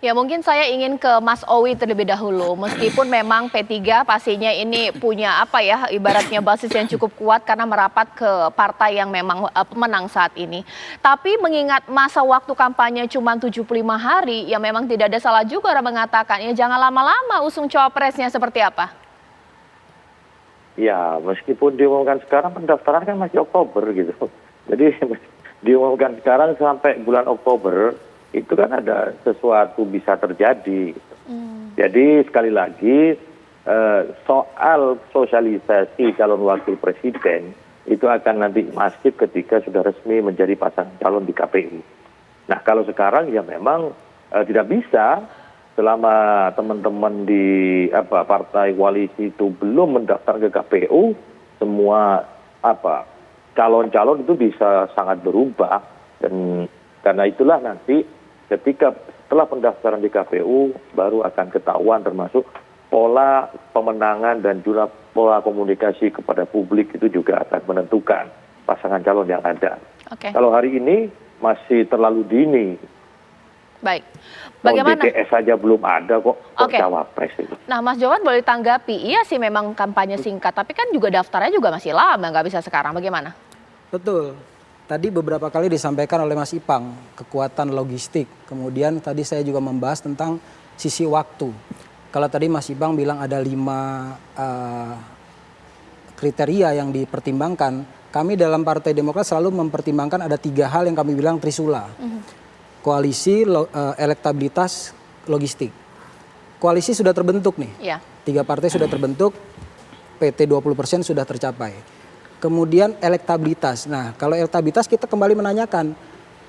Ya mungkin saya ingin ke Mas Owi terlebih dahulu. Meskipun memang P3 pastinya ini punya apa ya, ibaratnya basis yang cukup kuat karena merapat ke partai yang memang pemenang saat ini. Tapi mengingat masa waktu kampanye cuma 75 hari, ya memang tidak ada salah juga orang mengatakan ya jangan lama-lama usung cawapresnya seperti apa. Ya, meskipun diumumkan sekarang pendaftaran kan masih Oktober gitu. Jadi diumumkan sekarang sampai bulan Oktober itu kan ada sesuatu bisa terjadi. Jadi sekali lagi soal sosialisasi calon wakil presiden itu akan nanti masif ketika sudah resmi menjadi pasangan calon di KPU. Nah kalau sekarang ya memang tidak bisa selama teman-teman di partai koalisi itu belum mendaftar ke KPU, semua calon-calon itu bisa sangat berubah, dan karena itulah nanti ketika setelah pendaftaran di KPU baru akan ketahuan termasuk pola pemenangan dan juga pola komunikasi kepada publik itu juga akan menentukan pasangan calon yang ada. Kalau hari ini masih terlalu dini. Baik. Bagaimana? DPS saja belum ada kok cawapres itu. Nah Mas Johan boleh tanggapi, iya sih memang kampanye singkat, tapi kan juga daftarnya juga masih lama, nggak bisa sekarang, bagaimana? Betul. Tadi beberapa kali disampaikan oleh Mas Ipang, kekuatan logistik. Kemudian tadi saya juga membahas tentang sisi waktu. Kalau tadi Mas Ipang bilang ada 5 kriteria yang dipertimbangkan, kami dalam Partai Demokrat selalu mempertimbangkan ada 3 hal yang kami bilang trisula. Koalisi, elektabilitas, logistik. Koalisi sudah terbentuk nih. 3 partai sudah terbentuk, PT 20% sudah tercapai. Kemudian elektabilitas. Nah, kalau elektabilitas kita kembali menanyakan,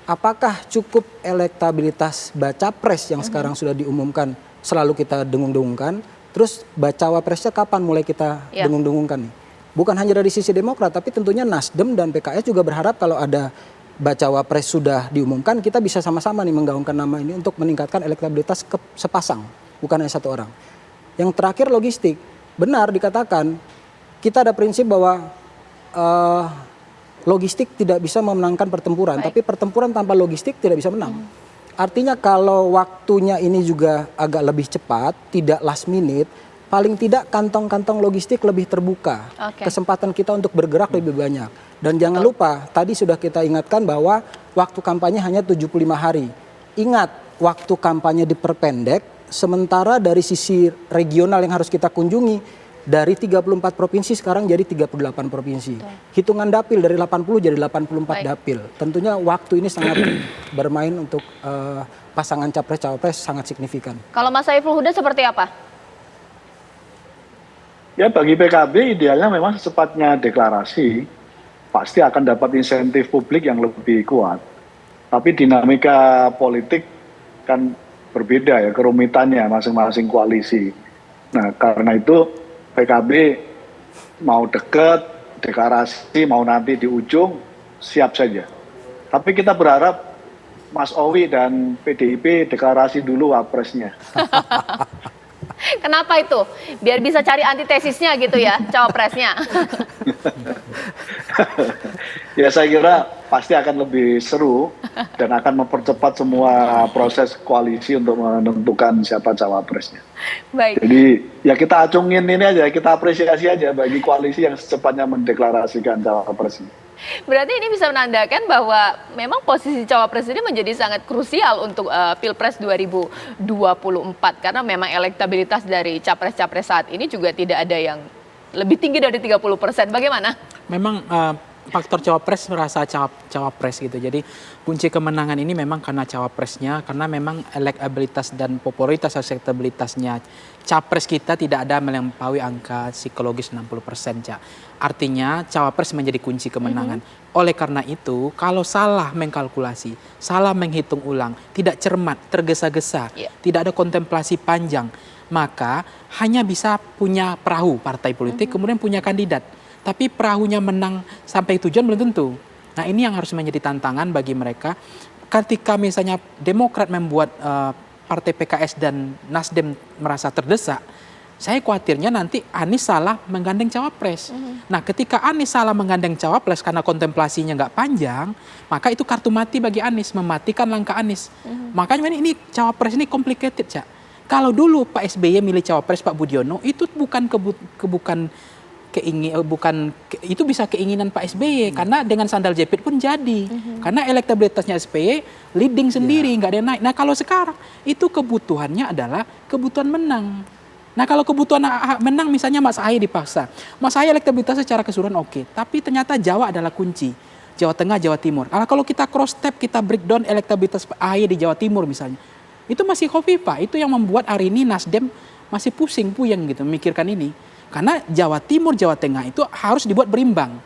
apakah cukup elektabilitas baca pres yang sekarang sudah diumumkan selalu kita dengung-dengungkan, terus bacawa presnya kapan mulai kita dengung-dengungkan nih? Bukan hanya dari sisi Demokrat, tapi tentunya Nasdem dan PKS juga berharap kalau ada bacawa pres sudah diumumkan, kita bisa sama-sama nih menggaungkan nama ini untuk meningkatkan elektabilitas sepasang, bukan hanya satu orang. Yang terakhir logistik, benar dikatakan, kita ada prinsip bahwa logistik tidak bisa memenangkan pertempuran, tapi pertempuran tanpa logistik tidak bisa menang. Artinya kalau waktunya ini juga agak lebih cepat, tidak last minute, paling tidak kantong-kantong logistik lebih terbuka. Kesempatan kita untuk bergerak lebih banyak. Dan jangan lupa, tadi sudah kita ingatkan bahwa waktu kampanye hanya 75 hari. Ingat, waktu kampanye diperpendek, sementara dari sisi regional yang harus kita kunjungi, dari 34 provinsi sekarang jadi 38 provinsi. Hitungan dapil dari 80 jadi 84 dapil. Tentunya waktu ini sangat bermain untuk pasangan capres-cawapres sangat signifikan. Kalau Mas Saiful Huda seperti apa? Ya bagi PKB idealnya memang secepatnya deklarasi. Pasti akan dapat insentif publik yang lebih kuat. Tapi dinamika politik kan berbeda ya kerumitannya masing-masing koalisi. Nah karena itu PKB mau deket, deklarasi, mau nanti di ujung, siap saja. Tapi kita berharap Mas Owi dan PDIP deklarasi dulu wapresnya. Kenapa itu? Biar bisa cari antitesisnya gitu ya, cawapresnya. Ya saya kira pasti akan lebih seru dan akan mempercepat semua proses koalisi untuk menentukan siapa cawapresnya. Baik. Jadi ya kita acungin ini aja, kita apresiasi aja bagi koalisi yang secepatnya mendeklarasikan cawapresnya. Berarti ini bisa menandakan bahwa memang posisi cawapres ini menjadi sangat krusial untuk Pilpres 2024 karena memang elektabilitas dari capres-capres saat ini juga tidak ada yang lebih tinggi dari 30%. Bagaimana? Memang faktor cawapres merasa cawapres gitu. Jadi kunci kemenangan ini memang karena cawapresnya, karena memang elektabilitas dan popularitas akseptabilitasnya capres kita tidak ada melampaui angka psikologis 60%, Cak. Artinya cawapres menjadi kunci kemenangan. Oleh karena itu, kalau salah mengkalkulasi, salah menghitung ulang, tidak cermat, tergesa-gesa, tidak ada kontemplasi panjang, maka hanya bisa punya perahu partai politik, kemudian punya kandidat. Tapi perahunya menang sampai tujuan belum tentu. Nah ini yang harus menjadi tantangan bagi mereka. Ketika misalnya Demokrat membuat partai PKS dan Nasdem merasa terdesak, saya khawatirnya nanti Anies salah menggandeng cawapres. Nah, ketika Anies salah menggandeng cawapres karena kontemplasinya nggak panjang, maka itu kartu mati bagi Anies, mematikan langkah Anies. Makanya ini cawapres ini complicated, Cak. Kalau dulu Pak SBY milih cawapres Pak Budiono, itu itu bisa keinginan Pak SBY karena dengan sandal jepit pun jadi. Karena elektabilitasnya SBY leading sendiri, nggak ada yang naik. Nah, kalau sekarang itu kebutuhannya adalah kebutuhan menang. Nah, kalau kebutuhan menang misalnya Mas Ahy dipaksa. Mas Ahy elektabilitas secara keseluruhan oke, tapi ternyata Jawa adalah kunci. Jawa Tengah, Jawa Timur. Kalau kita cross step, kita breakdown elektabilitas Ahy di Jawa Timur misalnya. Itu masih Khofifah, itu yang membuat hari ini Nasdem masih puyeng gitu memikirkan ini. Karena Jawa Timur, Jawa Tengah itu harus dibuat berimbang.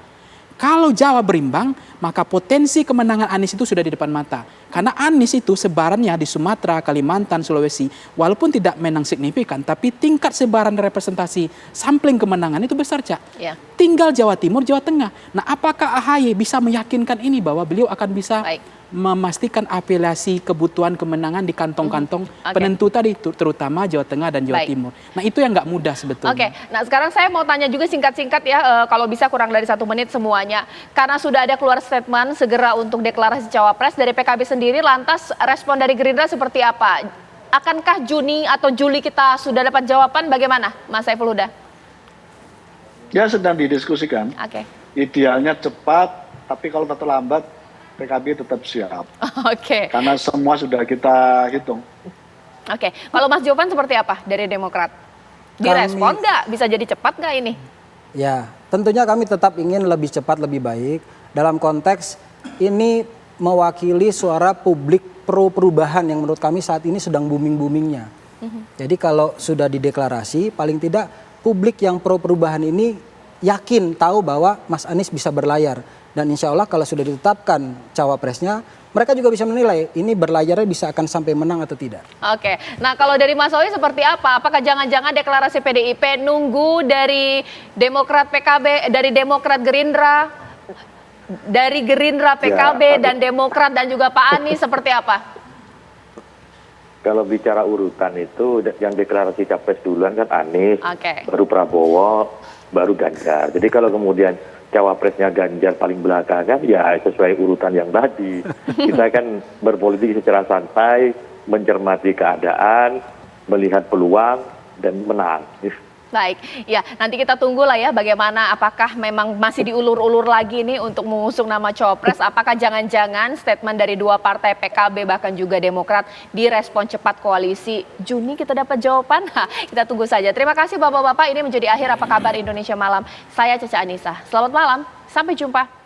Kalau Jawa berimbang, maka potensi kemenangan Anies itu sudah di depan mata. Karena Anies itu sebarannya di Sumatera, Kalimantan, Sulawesi, walaupun tidak menang signifikan, tapi tingkat sebaran representasi sampling kemenangan itu besar, Cak. Ya. Tinggal Jawa Timur, Jawa Tengah. Nah, apakah AHY bisa meyakinkan ini bahwa beliau akan bisa memastikan apelasi kebutuhan kemenangan di kantong-kantong penentu tadi, terutama Jawa Tengah dan Jawa Timur. Nah, itu yang nggak mudah sebetulnya. Oke, nah sekarang saya mau tanya juga singkat-singkat ya, kalau bisa kurang dari 1 menit semuanya. Karena sudah ada keluar statement segera untuk deklarasi cawapres dari PKB sendiri, lantas respon dari Gerindra seperti apa? Akankah Juni atau Juli kita sudah dapat jawaban, bagaimana Mas Saiful Huda? Ya, sedang didiskusikan. Oke. Idealnya cepat, tapi kalau terlambat PKB tetap siap. Oke. Karena semua sudah kita hitung. Oke, kalau Mas Jovan seperti apa dari Demokrat? Direspon nggak? Bisa jadi cepat nggak ini? Ya, tentunya kami tetap ingin lebih cepat, lebih baik. Dalam konteks ini mewakili suara publik pro perubahan yang menurut kami saat ini sedang booming-boomingnya. Jadi kalau sudah dideklarasi, paling tidak publik yang pro perubahan ini yakin tahu bahwa Mas Anies bisa berlayar. Dan insya Allah kalau sudah ditetapkan cawapresnya, mereka juga bisa menilai ini berlayarnya bisa akan sampai menang atau tidak. Oke, nah kalau dari Mas Owi seperti apa? Apakah jangan-jangan deklarasi PDIP nunggu dari Demokrat PKB, dari Demokrat Gerindra, dari Gerindra PKB dan Demokrat dan juga Pak Anies seperti apa? Kalau bicara urutan itu yang deklarasi capres duluan kan Anies, baru Prabowo, baru Ganjar. Jadi kalau kemudian cawapresnya Ganjar paling belakangan, ya sesuai urutan yang tadi. Kita kan berpolitik secara santai, mencermati keadaan, melihat peluang, dan menang. Baik, ya nanti kita tunggu lah ya bagaimana, apakah memang masih diulur-ulur lagi nih untuk mengusung nama cawapres, apakah jangan-jangan statement dari dua partai PKB bahkan juga Demokrat direspon cepat koalisi Juni kita dapat jawaban. Kita tunggu saja. Terima kasih Bapak-Bapak, ini menjadi akhir Apa Kabar Indonesia Malam. Saya Caca Anissa, selamat malam, sampai jumpa.